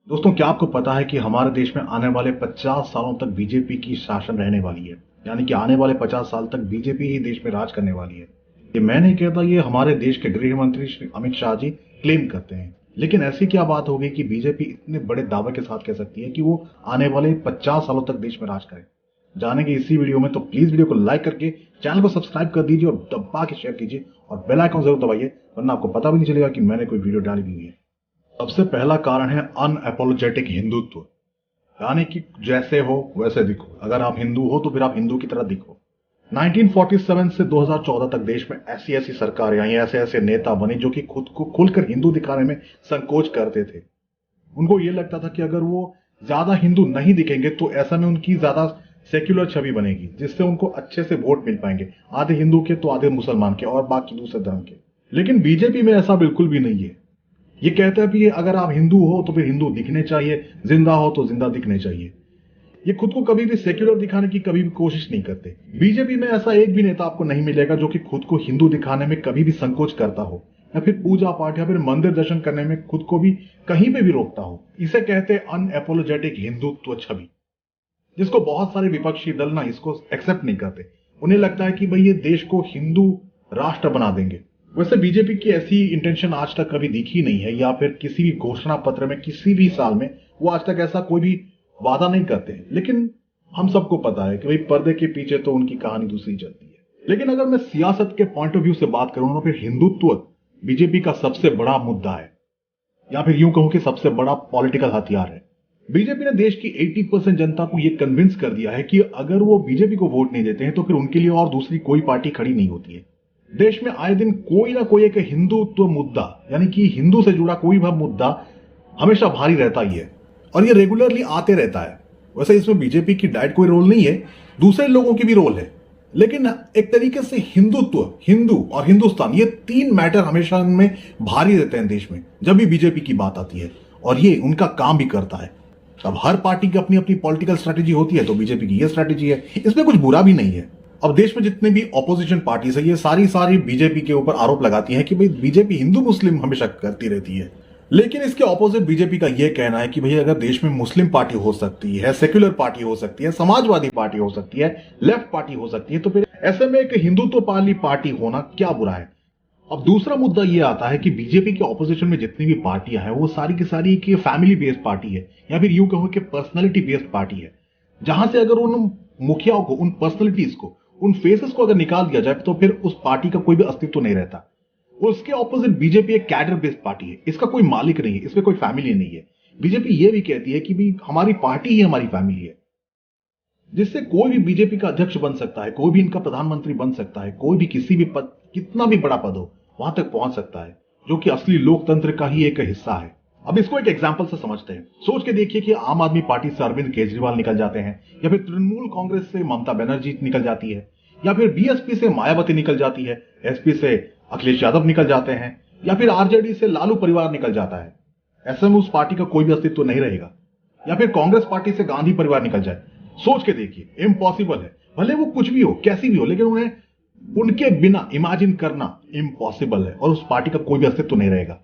दोस्तों, क्या आपको पता है कि हमारे देश में आने वाले 50 सालों तक बीजेपी की शासन रहने वाली है। यानी कि आने वाले 50 साल तक बीजेपी ही देश में राज करने वाली है। ये मैं नहीं कहता, ये हमारे देश के गृह मंत्री श्री अमित शाह जी क्लेम करते हैं। लेकिन ऐसी क्या बात हो गई कि बीजेपी इतने बड़े दावे के साथ कह सकती है कि वो आने वाले 50 सालों तक देश में राज करे। जानेंगे इसी वीडियो में, तो प्लीज वीडियो को लाइक करके चैनल को सब्सक्राइब कर दीजिए और दबा के शेयर कीजिए और बेल आइकन जरूर दबाइए, वरना आपको पता भी नहीं चलेगा कि मैंने कोई वीडियो डाली हुई है। सबसे पहला कारण है अनअपोलोजेटिक हिंदुत्व। यानी कि जैसे हो वैसे दिखो। अगर आप हिंदू हो तो फिर आप हिंदू की तरह दिखो। 1947 से 2014 तक देश में ऐसी ऐसी सरकारें आई, ऐसे ऐसे नेता बने जो कि खुद को खुलकर हिंदू दिखाने में संकोच करते थे। उनको यह लगता था कि अगर वो ज्यादा हिंदू नहीं दिखेंगे तो ऐसा में उनकी ज्यादा सेक्युलर छवि बनेगी, जिससे उनको अच्छे से वोट मिल पाएंगे, आधे हिंदू के तो आधे मुसलमान के और बाकी दूसरे धर्म के। लेकिन बीजेपी में ऐसा बिल्कुल भी नहीं है। ये कहता है कि अगर आप हिंदू हो तो फिर हिंदू दिखने चाहिए, जिंदा हो तो जिंदा दिखने चाहिए। ये खुद को कभी भी सेक्युलर दिखाने की कभी भी कोशिश नहीं करते। बीजेपी में ऐसा एक भी नेता आपको नहीं मिलेगा जो कि खुद को हिंदू दिखाने में कभी भी संकोच करता हो, या फिर पूजा पाठ या फिर मंदिर दर्शन करने में खुद को भी कहीं पे भी रोकता हो। इसे कहते हैं अनएपोलोजेटिक हिंदुत्व छवि, जिसको बहुत सारे विपक्षी दल ना इसको एक्सेप्ट नहीं करते। उन्हें लगता है कि भाई ये देश को हिंदू राष्ट्र बना देंगे। वैसे बीजेपी की ऐसी इंटेंशन आज तक कभी दिखी नहीं है, या फिर किसी भी घोषणा पत्र में किसी भी साल में वो आज तक ऐसा कोई भी वादा नहीं करते हैं। लेकिन हम सबको पता है कि भाई पर्दे के पीछे तो उनकी कहानी दूसरी चलती है। लेकिन अगर मैं सियासत के पॉइंट ऑफ व्यू से बात करूं तो फिर हिंदुत्व बीजेपी का सबसे बड़ा मुद्दा है, या फिर यूं कहूं कि सबसे बड़ा पॉलिटिकल हथियार है। बीजेपी ने देश की 80% जनता को यह कन्विंस कर दिया है कि अगर वो बीजेपी को वोट नहीं देते हैं तो फिर उनके लिए और दूसरी कोई पार्टी खड़ी नहीं होती है। देश में आए दिन कोई ना कोई एक हिंदुत्व मुद्दा, यानी कि हिंदू से जुड़ा कोई भी मुद्दा हमेशा भारी रहता ही है, और ये रेगुलरली आते रहता है। वैसे इसमें बीजेपी की डायरेक्ट कोई रोल नहीं है, दूसरे लोगों की भी रोल है। लेकिन एक तरीके से हिंदुत्व, हिंदू और हिंदुस्तान, ये तीन मैटर हमेशा इनमें भारी रहते हैं देश में जब भी बीजेपी की बात आती है, और ये उनका काम भी करता है। अब हर पार्टी की अपनी अपनी पॉलिटिकल स्ट्रेटेजी होती है, तो बीजेपी की ये स्ट्रेटेजी है, इसमें कुछ बुरा भी नहीं है। अब देश में जितने भी ऑपोजिशन पार्टीज है, ये सारी बीजेपी के ऊपर आरोप लगाती हैं कि भाई बीजेपी हिंदू मुस्लिम हमेशा करती रहती है। लेकिन इसके ऑपोजिट बीजेपी का यह कहना है कि भाई अगर देश में मुस्लिम पार्टी हो सकती है, सेक्युलर पार्टी हो सकती है, समाजवादी पार्टी हो सकती है, लेफ्ट पार्टी हो सकती है, तो फिर ऐसे में एक हिंदुत्व वाली पार्टी होना क्या बुरा है। अब दूसरा मुद्दा यह आता है कि बीजेपी के ऑपोजिशन में जितनी भी पार्टियां हैं वो सारी की सारी की फैमिली बेस्ड पार्टी है, या फिर यूं कहो कि पर्सनैलिटी बेस्ड पार्टी है, जहां से अगर उन मुखियाओं को, उन पर्सनैलिटीज को, उन फेसेस को अगर निकाल दिया जाए तो फिर उस पार्टी का कोई भी अस्तित्व नहीं रहता। उसके ऑपोजिट बीजेपी एक कैडर बेस्ड पार्टी है, इसका कोई मालिक नहीं है, इसमें कोई फैमिली नहीं है। बीजेपी यह भी कहती है कि भी हमारी पार्टी ही हमारी फैमिली है, जिससे कोई भी बीजेपी का अध्यक्ष बन सकता है, कोई भी इनका प्रधानमंत्री बन सकता है, कोई भी किसी भी पद, कितना भी बड़ा पद हो, वहां तक पहुंच सकता है, जो कि असली लोकतंत्र का ही एक हिस्सा है। अब इसको एक एग्जांपल से समझते हैं। सोच के देखिए कि आम आदमी पार्टी से अरविंद केजरीवाल निकल जाते हैं, या फिर तृणमूल कांग्रेस से ममता बनर्जी निकल जाती है, या फिर बीएसपी से मायावती निकल जाती है, एसपी से अखिलेश यादव निकल जाते हैं, या फिर आरजेडी से लालू परिवार निकल जाता है। ऐसे में उस पार्टी का कोई भी अस्तित्व नहीं रहेगा। या फिर कांग्रेस पार्टी से गांधी परिवार निकल जाए, सोच के देखिए, इम्पॉसिबल है। भले वो कुछ भी हो, कैसी भी हो, लेकिन उन्हें उनके बिना इमेजिन करना इम्पॉसिबल है, और उस पार्टी का कोई भी अस्तित्व नहीं रहेगा।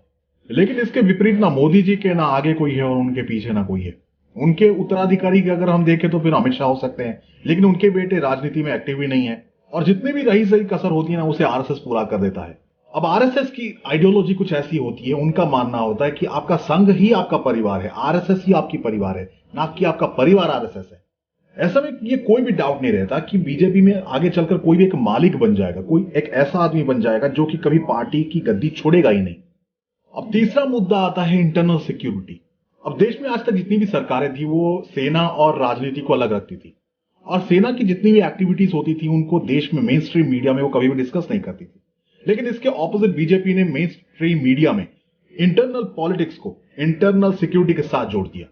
लेकिन इसके विपरीत ना मोदी जी के ना आगे कोई है और उनके पीछे ना कोई है। उनके उत्तराधिकारी के अगर हम देखें तो फिर अमित शाह हो सकते हैं, लेकिन उनके बेटे राजनीति में एक्टिव ही नहीं है, और जितनी भी रही सही कसर होती है ना, उसे आरएसएस पूरा कर देता है। अब आरएसएस की आइडियोलॉजी कुछ ऐसी होती है, उनका मानना होता है कि आपका संघ ही आपका परिवार है, आरएसएस ही आपकी परिवार है, ना कि आपका परिवार आरएसएस है। ऐसा में ये कोई भी डाउट नहीं रहता कि बीजेपी में आगे चलकर कोई भी एक मालिक बन जाएगा, कोई एक ऐसा आदमी बन जाएगा जो कि कभी पार्टी की गद्दी छोड़ेगा ही नहीं। अब तीसरा मुद्दा आता है इंटरनल सिक्योरिटी। अब देश में आज तक जितनी भी सरकारें थी वो सेना और राजनीति को अलग रखती थी, और सेना की जितनी भी एक्टिविटीज होती थी उनको देश में मेन स्ट्रीम मीडिया में वो कभी भी डिस्कस नहीं करती थी। लेकिन इसके ऑपोजिट बीजेपी ने मेन स्ट्रीम मीडिया में इंटरनल पॉलिटिक्स को इंटरनल सिक्योरिटी के साथ जोड़ दिया।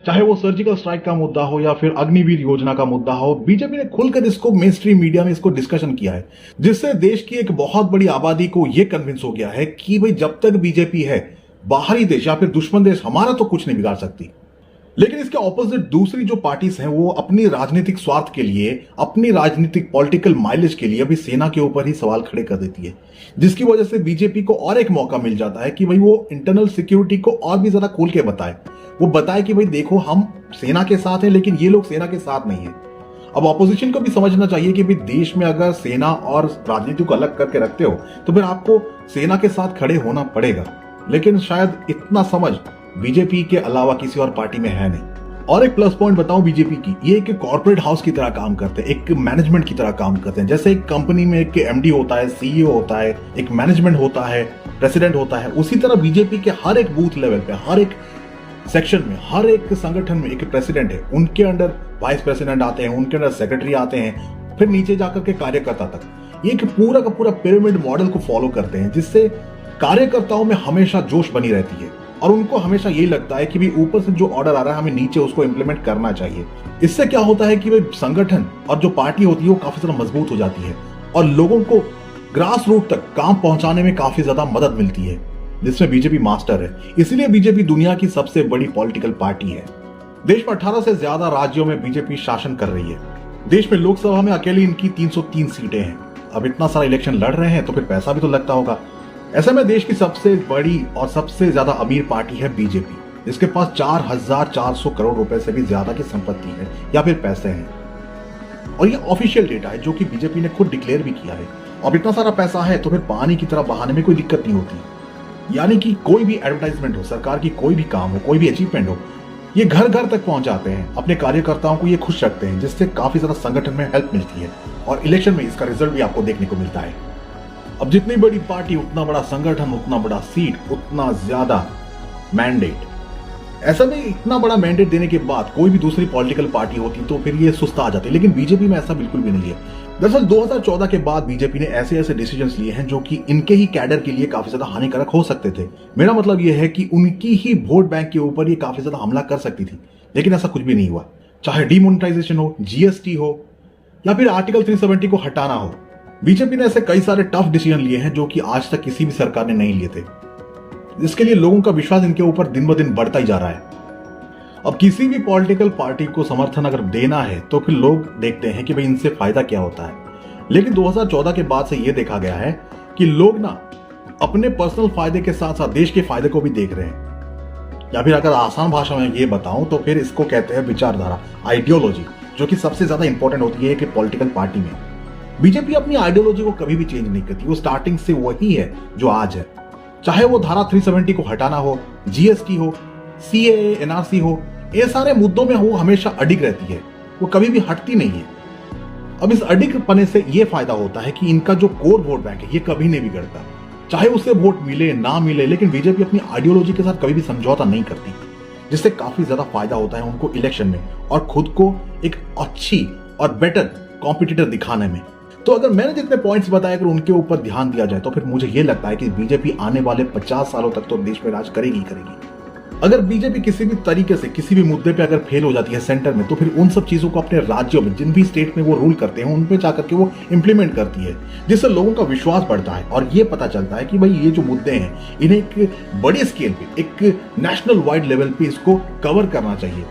चाहे वो सर्जिकल स्ट्राइक का मुद्दा हो या फिर अग्निवीर योजना का मुद्दा हो, बीजेपी ने खुलकर इसको मेन स्ट्रीम मीडिया में इसको डिस्कशन किया है, जिससे देश की एक बहुत बड़ी आबादी को यह कन्विंस हो गया है कि भाई जब तक बीजेपी है, बाहरी देश या फिर दुश्मन देश हमारा तो कुछ नहीं बिगाड़ सकती। लेकिन इसके ऑपोजिट दूसरी जो पार्टीज हैं वो अपनी राजनीतिक स्वार्थ के लिए, अपनी राजनीतिक पॉलिटिकल माइलेज के लिए अभी सेना के ऊपर ही सवाल खड़े कर देती है, जिसकी वजह से बीजेपी को और एक मौका मिल जाता है कि भाई वो इंटरनल सिक्योरिटी को और भी ज्यादा खोल के बताए। वो बताए कि भाई देखो हम सेना के साथ हैं, लेकिन ये लोग सेना के साथ नहीं है। अब ऑपोजिशन को भी समझना चाहिए कि भाई देश में अगर सेना और राजनीति को अलग करके रखते हो तो फिर आपको सेना के साथ खड़े होना पड़ेगा, लेकिन शायद इतना समझ बीजेपी के अलावा किसी और पार्टी में है नहीं। और एक प्लस पॉइंट बताऊं बीजेपी की, ये एक कॉर्पोरेट हाउस की तरह काम करते हैं, एक मैनेजमेंट की तरह काम करते हैं। जैसे एक कंपनी में एक एमडी होता है, सीईओ होता है, एक मैनेजमेंट होता है, प्रेसिडेंट होता है, उसी तरह बीजेपी के हर एक बूथ लेवल पे, हर एक सेक्शन में, हर एक संगठन में एक प्रेसिडेंट है, उनके अंडर वाइस प्रेसिडेंट आते हैं, उनके अंडर सेक्रेटरी आते हैं, फिर नीचे जाकर के कार्यकर्ता तक। ये पूरा का पूरा पिरामिड मॉडल को फॉलो करते हैं, जिससे कार्यकर्ताओं में हमेशा जोश बनी रहती है और उनको हमेशा यही लगता है कि भी ऊपर से जो ऑर्डर आ रहा है हमें नीचे उसको इंप्लीमेंट करना चाहिए। इससे क्या होता है कि भाई संगठन और जो पार्टी होती है वो काफी ज्यादा मजबूत हो जाती है और लोगों को ग्रास रूट तक काम पहुंचाने में काफी ज्यादा मदद मिलती है, जिसमें बीजेपी मास्टर है। इसीलिए बीजेपी दुनिया की सबसे बड़ी पॉलिटिकल पार्टी है। देश में 18 से ज्यादा राज्यों में बीजेपी शासन कर रही है। देश में लोकसभा में अकेली इनकी 303 सीटें हैं। अब इतना सारा इलेक्शन लड़ रहे हैं तो फिर पैसा भी तो लगता होगा। ऐसे में देश की सबसे बड़ी और सबसे ज्यादा अमीर पार्टी है बीजेपी, जिसके पास 4,400 करोड़ रुपए से भी ज्यादा की संपत्ति है या फिर पैसे हैं। और ये ऑफिशियल डेटा है जो कि बीजेपी ने खुद डिक्लेयर भी किया है। अब इतना सारा पैसा है तो फिर पानी की तरह बहाने में कोई दिक्कत नहीं होती। यानी कि कोई भी एडवर्टाइजमेंट हो, सरकार की कोई भी काम हो, कोई भी अचीवमेंट हो, ये घर घर तक पहुंचाते हैं, अपने कार्यकर्ताओं को ये खुश रखते हैं, जिससे काफी ज्यादा संगठन में हेल्प मिलती है और इलेक्शन में इसका रिजल्ट भी आपको देखने को मिलता है। अब जितनी बड़ी पार्टी, उतना बड़ा संगठन, उतना बड़ा सीट, उतना ज्यादा मैंडेट। ऐसा में इतना बड़ा मैंडेट देने के बाद कोई भी दूसरी पॉलिटिकल पार्टी होती तो फिर ये सुस्ता आ जाती, लेकिन बीजेपी में ऐसा बिल्कुल भी नहीं है। दरअसल 2014 के बाद बीजेपी ने ऐसे ऐसे डिसीजंस लिए हैं जो कि इनके ही कैडर के लिए काफी ज्यादा हानिकारक हो सकते थे। मेरा मतलब यह है कि उनकी ही वोट बैंक के ऊपर ये काफी ज्यादा हमला कर सकती थी, लेकिन ऐसा कुछ भी नहीं हुआ। चाहे डिमोनेटाइजेशन हो, जीएसटी हो या फिर आर्टिकल 370 को हटाना हो, बीजेपी ने ऐसे कई सारे टफ डिसीजन लिए हैं जो कि आज तक किसी भी सरकार ने नहीं लिए थे, जिसके लिए लोगों का विश्वास इनके ऊपर दिन ब दिन बढ़ता ही जा रहा है। अब किसी भी पॉलिटिकल पार्टी को समर्थन अगर देना है तो फिर लोग देखते हैं कि भाई इनसे फायदा क्या होता है, लेकिन 2014 के बाद से यह देखा गया है कि लोग ना अपने पर्सनल फायदे के साथ साथ देश के फायदे को भी देख रहे हैं। या फिर अगर आसान भाषा में ये बताऊं तो फिर इसको कहते हैं विचारधारा, आइडियोलॉजी, जो कि सबसे ज्यादा इंपॉर्टेंट होती है कि पॉलिटिकल पार्टी में। बीजेपी अपनी आइडियोलॉजी को कभी भी चेंज नहीं करती, वो स्टार्टिंग से वही है जो आज है। चाहे वो धारा 370 को हटाना हो, जीएसटी हो, सीएए, एनआरसी हो, ये सारे मुद्दों में वो हमेशा अडिग रहती है, वो कभी भी हटती नहीं है। अब इस अडिग पने से ये फायदा होता है कि इनका जो कोर वोट बैंक है ये कभी नहीं बिगड़ता, चाहे उससे वोट मिले ना मिले, लेकिन बीजेपी अपनी आइडियोलॉजी के साथ कभी भी समझौता नहीं करती, जिससे काफी ज्यादा फायदा होता है उनको इलेक्शन में और खुद को एक अच्छी और बेटर कॉम्पिटिटर दिखाने में। तो अगर मैंने जितने पॉइंट्स बताए अगर उनके ऊपर ध्यान दिया जाए तो फिर मुझे यह लगता है कि बीजेपी आने वाले 50 सालों तक तो देश में राज करेगी करेगी। अगर बीजेपी किसी भी तरीके से किसी भी मुद्दे पे अगर फेल हो जाती है सेंटर में, तो फिर उन सब चीजों को अपने राज्यों में, जिन भी स्टेट में वो रूल करते हैं, उन पे जाकर के वो इंप्लीमेंट करती है, जिससे लोगों का विश्वास बढ़ता है और ये पता चलता है कि भाई ये जो मुद्दे हैं इन्हें एक बड़े स्केल पे, एक नेशनल वाइड लेवल पे इसको कवर करना चाहिए।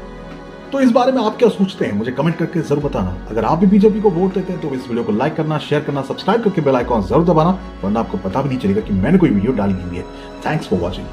तो इस बारे में आप क्या सोचते हैं मुझे कमेंट करके जरूर बताना। अगर आप भी बीजेपी को वोट देते हैं तो इस वीडियो को लाइक करना, शेयर करना, सब्सक्राइब करके बेल आइकॉन जरूर दबाना, वरना आपको पता भी नहीं चलेगा कि मैंने कोई वीडियो डाली हुई है। Thanks for watching.